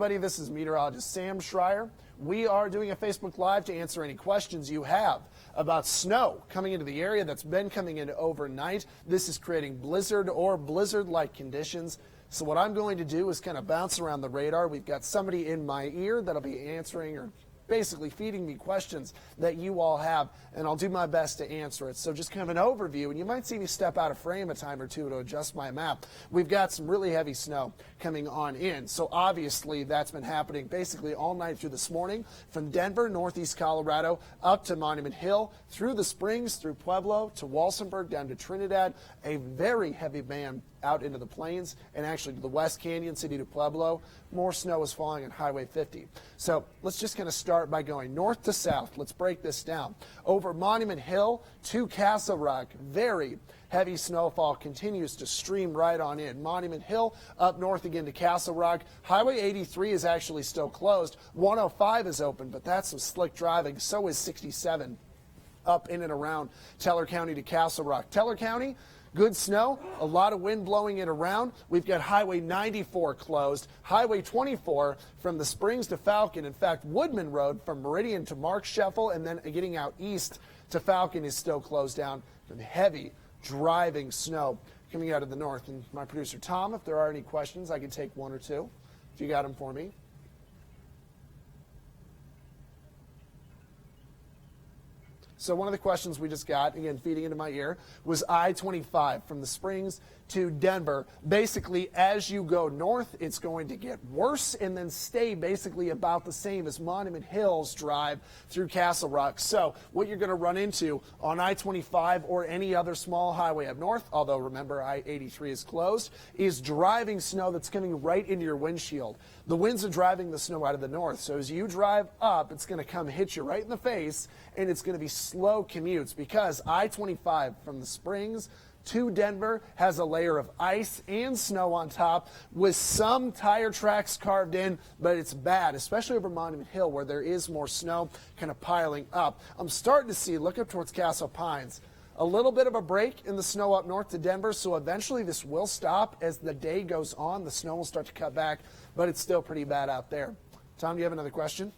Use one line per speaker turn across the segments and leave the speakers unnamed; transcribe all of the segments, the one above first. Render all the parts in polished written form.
Buddy, this is meteorologist Sam Schreier. We are doing a Facebook Live to answer any questions you have about snow coming into the area that's been coming in overnight. This is creating blizzard or blizzard-like conditions. So what I'm going to do is kind of bounce around the radar. We've got somebody in my ear that'll be answering or basically feeding me questions that you all have, and I'll do my best to answer it. So just kind of an overview, and you might see me step out of frame a time or two to adjust my map. We've got some really heavy snow coming on in, so obviously that's been happening basically all night through this morning from Denver, northeast Colorado, up to Monument Hill, through the Springs, through Pueblo, to Walsenburg, down to Trinidad, a very heavy band out into the plains, and actually to the West Canyon City to Pueblo. More snow is falling on Highway 50. So let's just kind of start by going north to south. Let's break this down. Over Monument Hill to Castle Rock, very heavy snowfall continues to stream right on in. Monument Hill up north again to Castle Rock. Highway 83 is actually still closed. 105 is open, but that's some slick driving. So is 67 up in and around Teller County to Castle Rock. Teller County, good snow, a lot of wind blowing it around. We've got Highway 94 closed, Highway 24 from the Springs to Falcon. In fact, Woodman Road from Meridian to Mark Scheffel and then getting out east to Falcon is still closed down from heavy driving snow coming out of the north. And my producer Tom, if there are any questions, I can take one or two if you got them for me. So one of the questions we just got, again, feeding into my ear, was I-25 from the Springs to Denver. Basically, as you go north, it's going to get worse and then stay basically about the same as Monument Hills drive through Castle Rock. So what you're going to run into on I-25 or any other small highway up north, although remember I-83 is closed, is driving snow that's coming right into your windshield. The winds are driving the snow out of the north. So as you drive up, it's going to come hit you right in the face, and it's going to be slow commutes because I-25 from the Springs to Denver has a layer of ice and snow on top with some tire tracks carved in, but it's bad, especially over Monument Hill where there is more snow kind of piling up. I'm starting to see, look up towards Castle Pines, a little bit of a break in the snow up north to Denver, so eventually this will stop as the day goes on. The snow will start to cut back, but it's still pretty bad out there. Tom, do you have another question?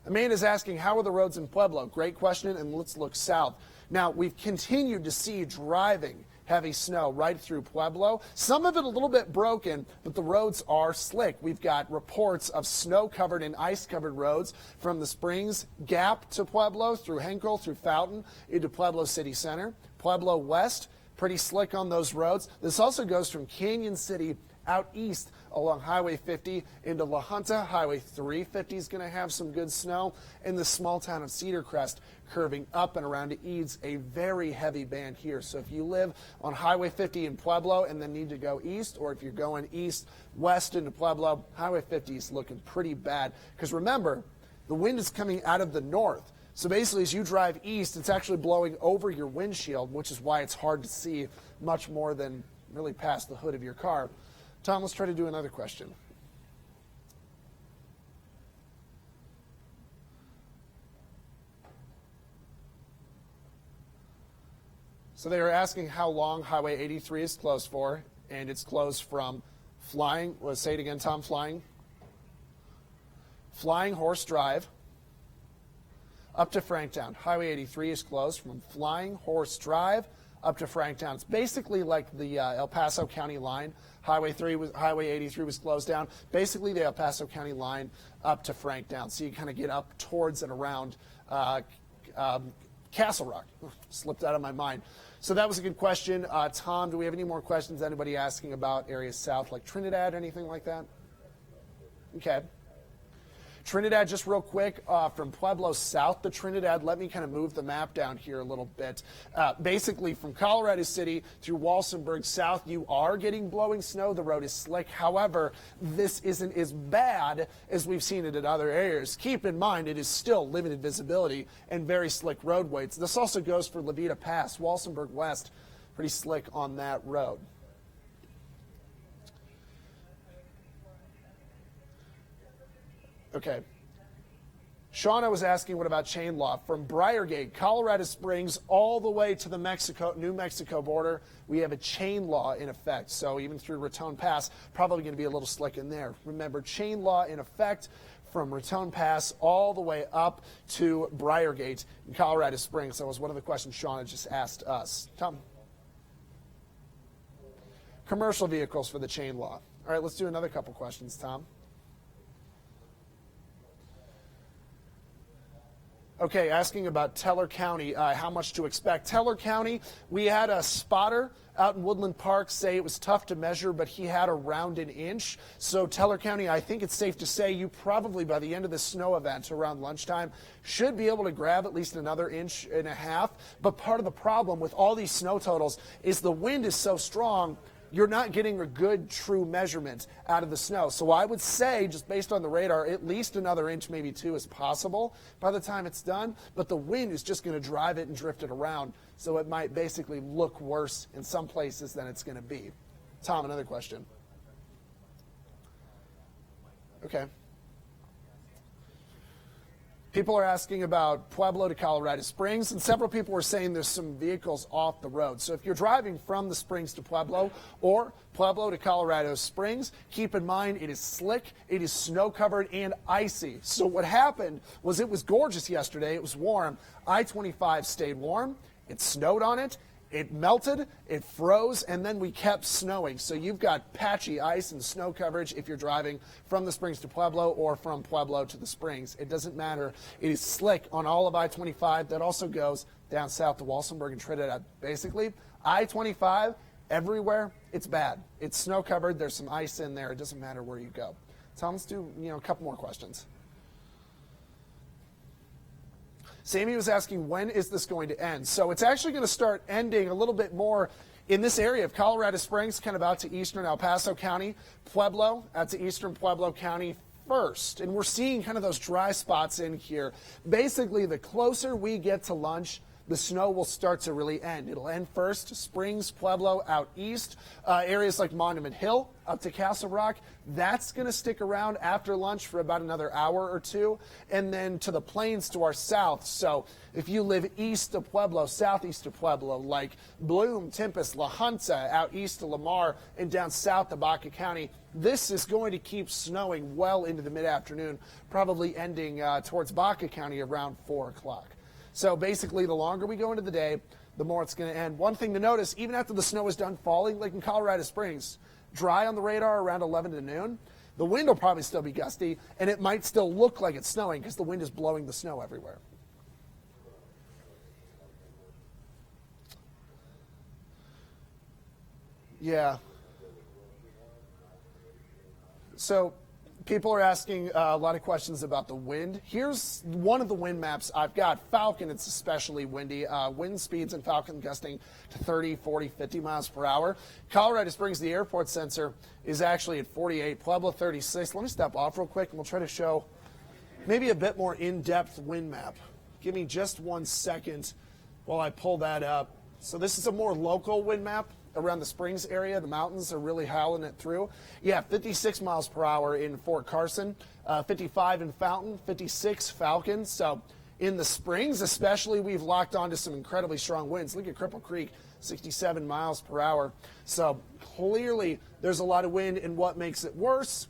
Amanda's asking, how are the roads in Pueblo? Great question, and let's look south. Now, we've continued to see driving heavy snow right through Pueblo. Some of it a little bit broken, but the roads are slick. We've got reports of snow-covered and ice-covered roads from the Springs Gap to Pueblo, through Henkel, through Fountain, into Pueblo City Center. Pueblo West, pretty slick on those roads. This also goes from Canyon City out east along Highway 50 into La Junta. Highway 350 is going to have some good snow. In the small town of Cedar Crest, curving up and around to Eads, a very heavy band here. So if you live on Highway 50 in Pueblo and then need to go east, or if you're going east, west into Pueblo, Highway 50 is looking pretty bad. Because remember, the wind is coming out of the north. So basically, as you drive east, it's actually blowing over your windshield, which is why it's hard to see much more than really past the hood of your car. Tom, let's try to do another question. So they are asking how long Highway 83 is closed for, and it's closed from Flying, say it again, Tom, Flying Horse Drive up to Franktown. Highway 83 is closed from Flying Horse Drive up to Franktown. It's basically like the El Paso County line. Highway 83 was closed down. Basically the El Paso County line up to Franktown. So you kind of get up towards and around Castle Rock. Slipped out of my mind. So that was a good question. Tom, do we have any more questions? Anybody asking about areas south like Trinidad or anything like that? Okay. Trinidad, just real quick, from Pueblo south to Trinidad, let me kind of move the map down here a little bit. Basically, from Colorado City through Walsenburg south, you are getting blowing snow. The road is slick. However, this isn't as bad as we've seen it in other areas. Keep in mind, it is still limited visibility and very slick roadways. This also goes for Levita Pass, Walsenburg West, pretty slick on that road. Okay. Shauna was asking, what about chain law? From Briargate, Colorado Springs, all the way to the New Mexico border, we have a chain law in effect. So even through Raton Pass, probably going to be a little slick in there. Remember, chain law in effect from Raton Pass all the way up to Briargate in Colorado Springs. That was one of the questions Shauna just asked us. Tom? Commercial vehicles for the chain law. All right, let's do another couple questions, Tom. Okay, asking about Teller County, how much to expect. Teller County, we had a spotter out in Woodland Park say it was tough to measure, but he had around an inch. So Teller County, I think it's safe to say you probably by the end of the snow event around lunchtime should be able to grab at least another inch and a half. But part of the problem with all these snow totals is the wind is so strong, you're not getting a good true measurement out of the snow. So I would say, just based on the radar, at least another inch, maybe two is possible by the time it's done. But the wind is just going to drive it and drift it around. So it might basically look worse in some places than it's going to be. Tom, another question. Okay. People are asking about Pueblo to Colorado Springs, and several people were saying there's some vehicles off the road. So if you're driving from the Springs to Pueblo or Pueblo to Colorado Springs, keep in mind it is slick, it is snow-covered, and icy. So what happened was it was gorgeous yesterday. It was warm. I-25 stayed warm. It snowed on it. It melted, it froze, and then we kept snowing. So you've got patchy ice and snow coverage if you're driving from the Springs to Pueblo or from Pueblo to the Springs. It doesn't matter. It is slick on all of I-25. That also goes down south to Walsenburg and Trinidad. Basically, I-25, everywhere, it's bad. It's snow covered. There's some ice in there. It doesn't matter where you go. Tom, let's do a couple more questions. Sammy was asking, when is this going to end? So it's actually going to start ending a little bit more in this area of Colorado Springs, kind of out to eastern El Paso County, Pueblo, out to eastern Pueblo County first. And we're seeing kind of those dry spots in here. Basically, the closer we get to lunch, the snow will start to really end. It'll end first, Springs, Pueblo, out east, areas like Monument Hill, up to Castle Rock. That's going to stick around after lunch for about another hour or two, and then to the plains to our south. So if you live east of Pueblo, southeast of Pueblo, like Bloom, Tempest, La Junta, out east of Lamar, and down south to Baca County, this is going to keep snowing well into the mid-afternoon, probably ending towards Baca County around 4 o'clock. So basically, the longer we go into the day, the more it's going to end. One thing to notice, even after the snow is done falling, like in Colorado Springs, dry on the radar around 11 to noon, the wind will probably still be gusty, and it might still look like it's snowing because the wind is blowing the snow everywhere. Yeah. So people are asking a lot of questions about the wind. Here's one of the wind maps I've got. Falcon, it's especially windy. Wind speeds in Falcon gusting to 30, 40, 50 miles per hour. Colorado Springs, the airport sensor, is actually at 48. Pueblo, 36. Let me step off real quick, and we'll try to show maybe a bit more in-depth wind map. Give me just 1 second while I pull that up. So this is a more local wind map. Around the Springs area, the mountains are really howling it through. Yeah, 56 miles per hour in Fort Carson, 55 in Fountain, 56 Falcon. So in the Springs especially, we've locked onto some incredibly strong winds. Look at Cripple Creek, 67 miles per hour. So clearly there's a lot of wind, and what makes it worse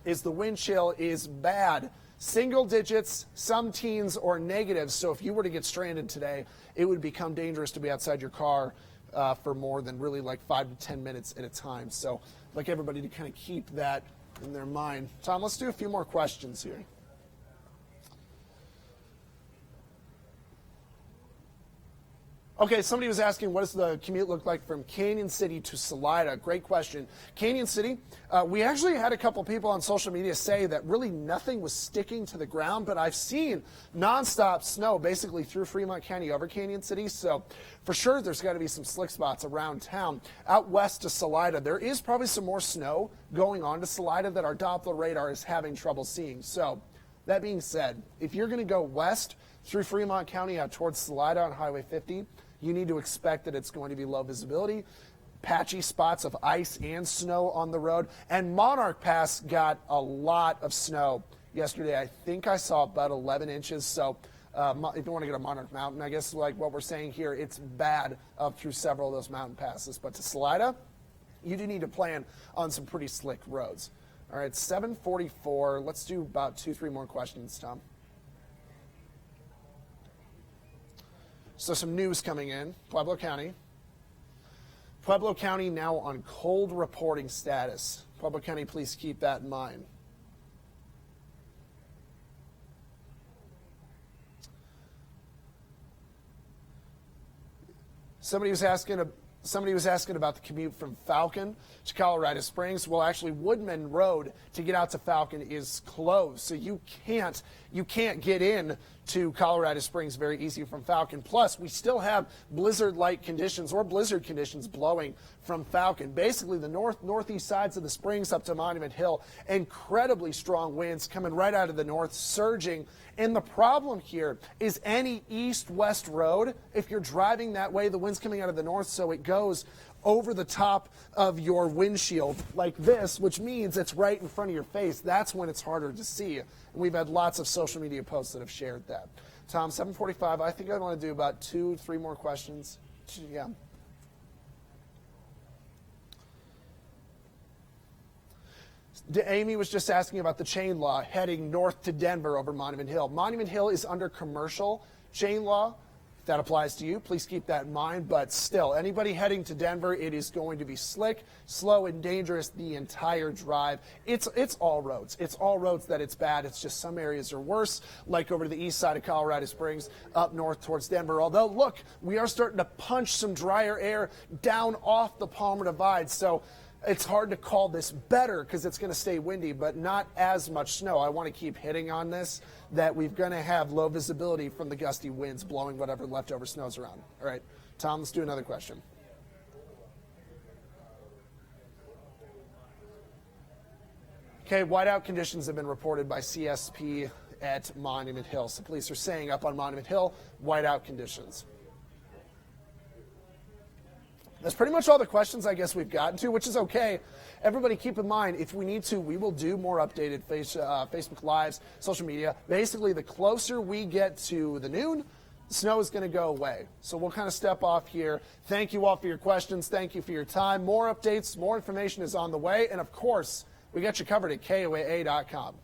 is the wind chill is bad. Single digits, some teens, or negatives. So if you were to get stranded today, it would become dangerous to be outside your car for more than really like 5 to 10 minutes at a time. So I'd like everybody to kind of keep that in their mind. Tom, let's do a few more questions here. Okay, somebody was asking, what does the commute look like from Canyon City to Salida? Great question. Canyon City, we actually had a couple people on social media say that really nothing was sticking to the ground, but I've seen nonstop snow basically through Fremont County over Canyon City. So for sure, there's got to be some slick spots around town. Out west to Salida, there is probably some more snow going on to Salida that our Doppler radar is having trouble seeing. So that being said, if you're going to go west through Fremont County out towards Salida on Highway 50, you need to expect that it's going to be low visibility, patchy spots of ice and snow on the road. And Monarch Pass got a lot of snow yesterday. I think I saw about 11 inches. So if you want to get a Monarch Mountain, I guess like what we're saying here, it's bad up through several of those mountain passes. But to Salida, you do need to plan on some pretty slick roads. All right, 7:44. Let's do about 2-3 more questions, Tom. So some news coming in. Pueblo County. Pueblo County now on cold reporting status. Pueblo County, please keep that in mind. Somebody was asking about the commute from Falcon to Colorado Springs. Well, actually, Woodman Road to get out to Falcon is closed, so you can't get in to Colorado Springs very easy from Falcon. Plus, we still have blizzard-like conditions or blizzard conditions blowing from Falcon. Basically, the northeast sides of the Springs up to Monument Hill, incredibly strong winds coming right out of the north, surging. And the problem here is any east-west road, if you're driving that way, the wind's coming out of the north, so it goes over the top of your windshield like this, which means it's right in front of your face. That's when it's harder to see. And we've had lots of social media posts that have shared that. Tom, 7:45. I think I want to do about 2-3 more questions. Yeah. Amy was just asking about the chain law heading north to Denver over Monument Hill. Monument Hill is under commercial chain law. If that applies to you, please keep that in mind. But still, anybody heading to Denver, it is going to be slick, slow, and dangerous the entire drive. It's all roads. It's all roads that it's bad. It's just some areas are worse, like over to the east side of Colorado Springs, up north towards Denver. Although, look, we are starting to punch some drier air down off the Palmer Divide. So it's hard to call this better because it's going to stay windy, but not as much snow. I want to keep hitting on this, that we're going to have low visibility from the gusty winds blowing whatever leftover snow's around. All right, Tom, let's do another question. Okay, whiteout conditions have been reported by CSP at Monument Hill. So police are saying up on Monument Hill, whiteout conditions. That's pretty much all the questions I guess we've gotten to, which is okay. Everybody keep in mind, if we need to, we will do more updated Facebook Lives, social media. Basically, the closer we get to the noon, the snow is going to go away. So we'll kind of step off here. Thank you all for your questions. Thank you for your time. More updates, more information is on the way. And, of course, we got you covered at KOAA.com.